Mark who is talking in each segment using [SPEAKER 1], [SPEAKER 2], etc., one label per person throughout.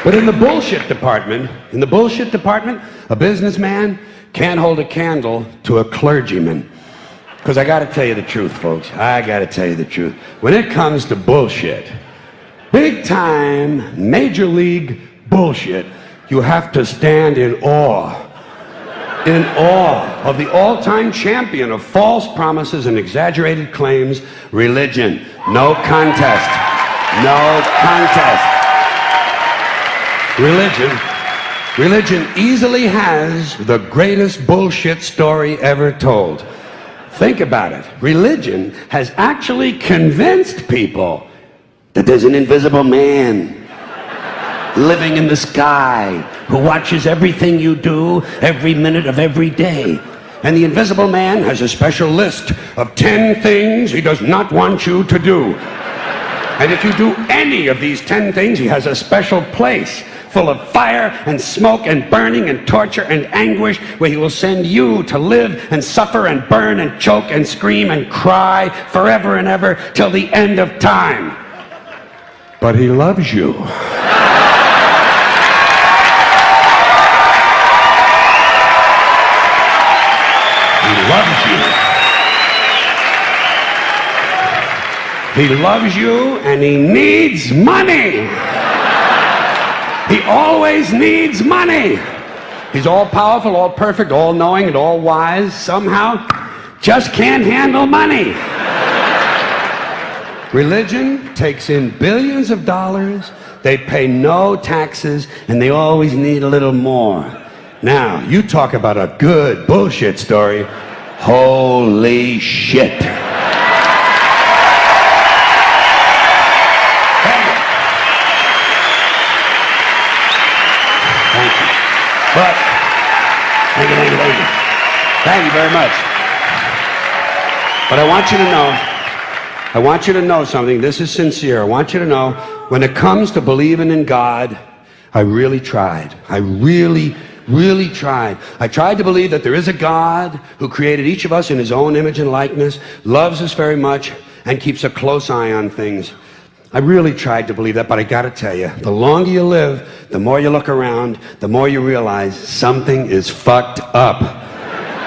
[SPEAKER 1] But in the bullshit department, a businessman can't hold a candle to a clergyman. Because I got to tell you the truth, folks. I got to tell you the truth. When it comes to bullshit, big time, major league bullshit, you have to stand in awe of the all-time champion of false promises and exaggerated claims, religion. No contest. No contest. Religion easily has the greatest bullshit story ever told. Think about it. Religion has actually convinced people that there's an invisible man living in the sky who watches everything you do every minute of every day. And the invisible man has a special list of 10 things he does not want you to do. And if you do any of these 10 things, he has a special place full of fire and smoke and burning and torture and anguish, where he will send you to live and suffer and burn and choke and scream and cry forever and ever till the end of time. But he loves you. He loves you. He loves you, and he needs money. He always needs money. He's all powerful, all perfect, all knowing, and all wise. Somehow, just can't handle money. Religion takes in billions of dollars. They pay no taxes, and they always need a little more. Now, you talk about a good bullshit story. Holy shit. But, thank you very much. But I want you to know something. This is sincere. I want you to know, when it comes to believing in God, I really tried. I really tried. I tried to believe that there is a God who created each of us in his own image and likeness, loves us very much, and keeps a close eye on things. I really tried to believe that, but I gotta tell you, the longer you live, the more you look around, the more you realize something is fucked up.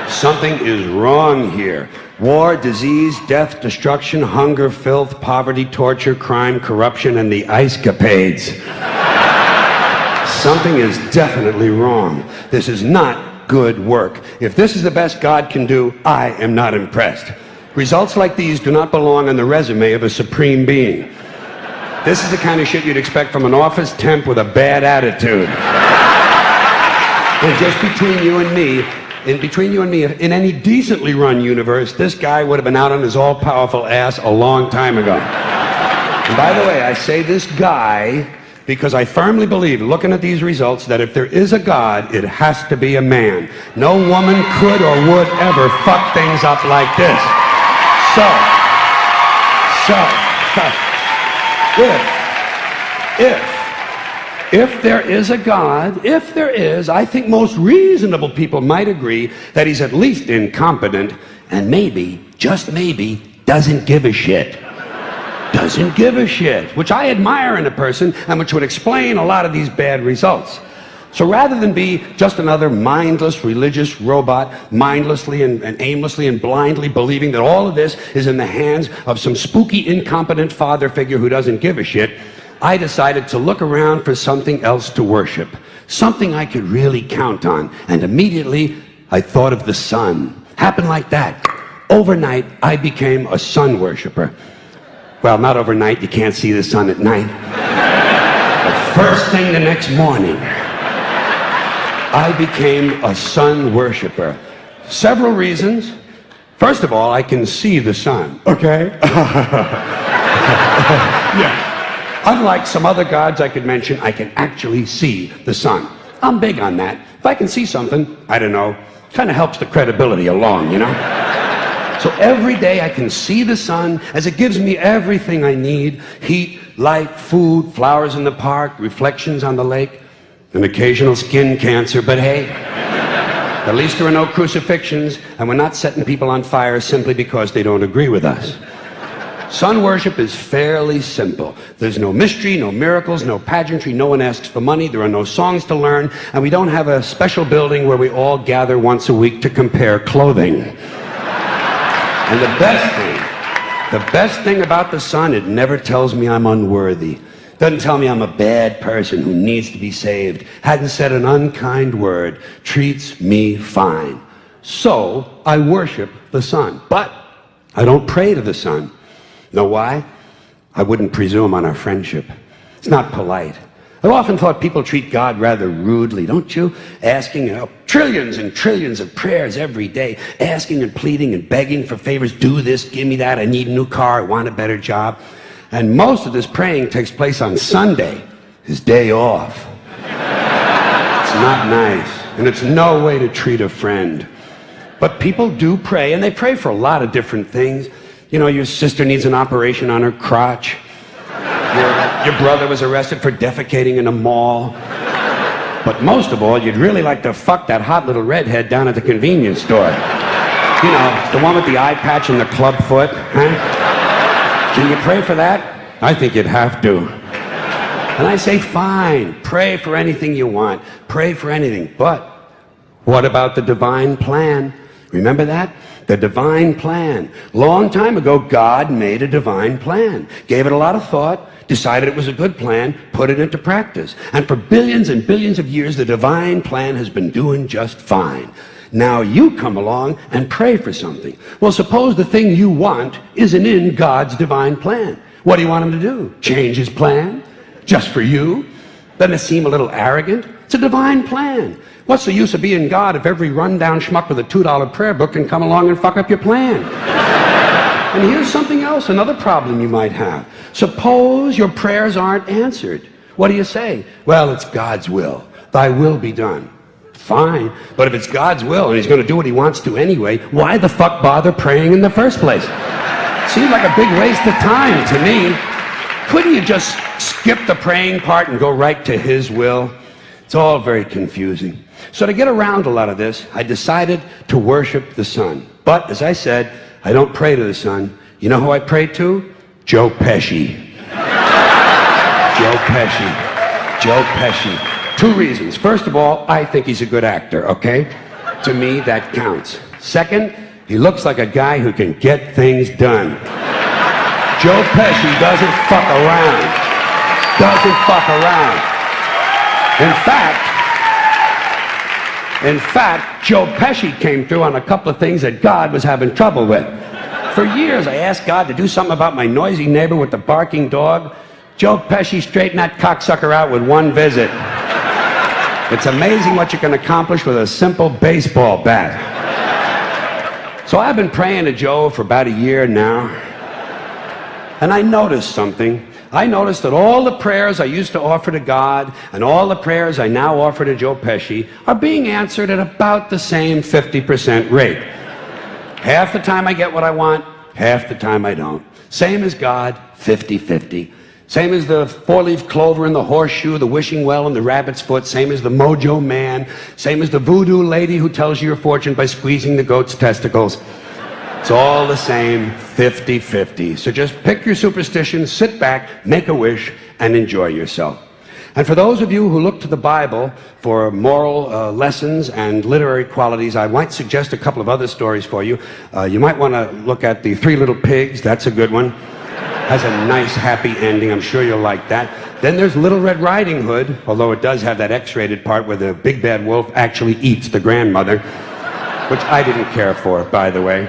[SPEAKER 1] Something is wrong here. War, disease, death, destruction, hunger, filth, poverty, torture, crime, corruption, and the ice-capades. Something is definitely wrong. This is not good work. If this is the best God can do, I am not impressed. Results like these do not belong on the resume of a supreme being. This is the kind of shit you'd expect from an office temp with a bad attitude. And just between you and me, in any decently run universe, this guy would have been out on his all-powerful ass a long time ago. And by the way, I say this guy because I firmly believe, looking at these results, that if there is a God, it has to be a man. No woman could or would ever fuck things up like this. If there is a God, if there is, I think most reasonable people might agree that he's at least incompetent and maybe, just maybe, doesn't give a shit. Doesn't give a shit, which I admire in a person and which would explain a lot of these bad results. So rather than be just another mindless religious robot, mindlessly and aimlessly and blindly believing that all of this is in the hands of some spooky, incompetent father figure who doesn't give a shit, I decided to look around for something else to worship, something I could really count on. And immediately, I thought of the sun. Happened like that. Overnight, I became a sun worshiper. Well, not overnight. You can't see the sun at night. But first thing the next morning, I became a sun worshiper. Several reasons. First of all, I can see the sun, okay? Yeah. Unlike some other gods I could mention, I can actually see the sun. I'm big on that. If I can see something, I don't know, kind of helps the credibility along, you know? So every day I can see the sun as it gives me everything I need: heat, light, food, flowers in the park, reflections on the lake, an occasional skin cancer, but hey, at least there are no crucifixions, and we're not setting people on fire simply because they don't agree with us. Sun worship is fairly simple. There's no mystery, no miracles, no pageantry. No one asks for money. There are no songs to learn. And we don't have a special building where we all gather once a week to compare clothing. And the best thing about the sun, it never tells me I'm unworthy. Doesn't tell me I'm a bad person who needs to be saved. Hadn't said an unkind word. Treats me fine. So I worship the sun. But I don't pray to the sun. Know why? I wouldn't presume on our friendship. It's not polite. I've often thought people treat God rather rudely, don't you? Asking trillions and trillions of prayers every day, asking and pleading and begging for favors. Do this, give me that, I need a new car, I want a better job. And most of this praying takes place on Sunday, his day off. It's not nice, and it's no way to treat a friend. But people do pray, and they pray for a lot of different things. You know, your sister needs an operation on her crotch. Your brother was arrested for defecating in a mall. But most of all, you'd really like to fuck that hot little redhead down at the convenience store. You know, the one with the eye patch and the club foot, huh? Can you pray for that? I think you'd have to. And I say, fine, pray for anything you want. Pray for anything. But what about the divine plan? Remember that? The divine plan. Long time ago, God made a divine plan. Gave it a lot of thought, decided it was a good plan, put it into practice. And for billions and billions of years, the divine plan has been doing just fine. Now you come along and pray for something. Well, suppose the thing you want isn't in God's divine plan. What do you want him to do? Change his plan? Just for you? Doesn't it seem a little arrogant? It's a divine plan. What's the use of being God if every rundown schmuck with a $2 prayer book can come along and fuck up your plan? And here's something else, another problem you might have. Suppose your prayers aren't answered. What do you say? Well, it's God's will. Thy will be done. Fine, but if it's God's will and he's going to do what he wants to anyway, why the fuck bother praying in the first place? Seems like a big waste of time to me. Couldn't you just skip the praying part and go right to his will? It's all very confusing. So to get around a lot of this, I decided to worship the sun. But, as I said, I don't pray to the sun. You know who I pray to? Joe Pesci. Joe Pesci. Joe Pesci. 2 reasons. First of all, I think he's a good actor, okay? To me, that counts. Second, he looks like a guy who can get things done. Joe Pesci doesn't fuck around. Doesn't fuck around. In fact, Joe Pesci came through on a couple of things that God was having trouble with. For years, I asked God to do something about my noisy neighbor with the barking dog. Joe Pesci straightened that cocksucker out with 1 visit. It's amazing what you can accomplish with a simple baseball bat. So I've been praying to Joe for about a year now. And I noticed something. I noticed that all the prayers I used to offer to God and all the prayers I now offer to Joe Pesci are being answered at about the same 50% rate. Half the time I get what I want, half the time I don't. Same as God, 50-50. Same as the 4-leaf clover and the horseshoe, the wishing well and the rabbit's foot. Same as the mojo man. Same as the voodoo lady who tells you your fortune by squeezing the goat's testicles. It's all the same, 50-50. So just pick your superstition, sit back, make a wish, and enjoy yourself. And for those of you who look to the Bible for moral lessons and literary qualities, I might suggest a couple of other stories for you. You might want to look at The 3 Little Pigs. That's a good one. Has a nice, happy ending. I'm sure you'll like that. Then there's Little Red Riding Hood, although it does have that X-rated part where the big bad wolf actually eats the grandmother, which I didn't care for, by the way.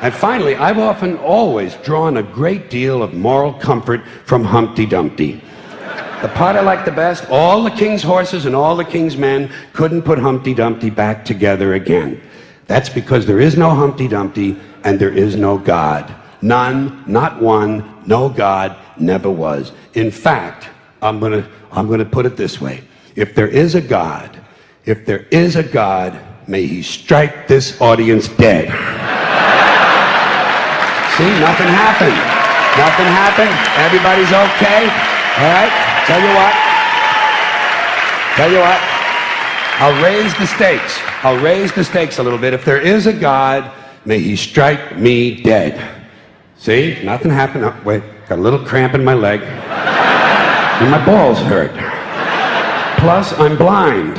[SPEAKER 1] And finally, I've often always drawn a great deal of moral comfort from Humpty Dumpty. The part I like the best, all the king's horses and all the king's men couldn't put Humpty Dumpty back together again. That's because there is no Humpty Dumpty and there is no God. None, not one, no God, never was. In fact, I'm gonna put it this way. If there is a God, may he strike this audience dead. See, nothing happened. Nothing happened. Everybody's okay. All right? Tell you what. I'll raise the stakes. I'll raise the stakes a little bit. If there is a God, may he strike me dead. See? Nothing happened. Oh, wait, got a little cramp in my leg. And my balls hurt. Plus, I'm blind.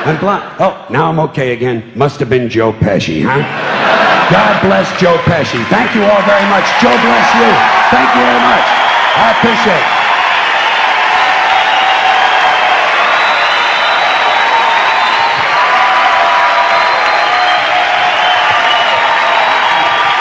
[SPEAKER 1] I'm blind. Oh, now I'm okay again. Must have been Joe Pesci, huh? God bless Joe Pesci. Thank you all very much. Joe bless you. Thank you very much. I appreciate it.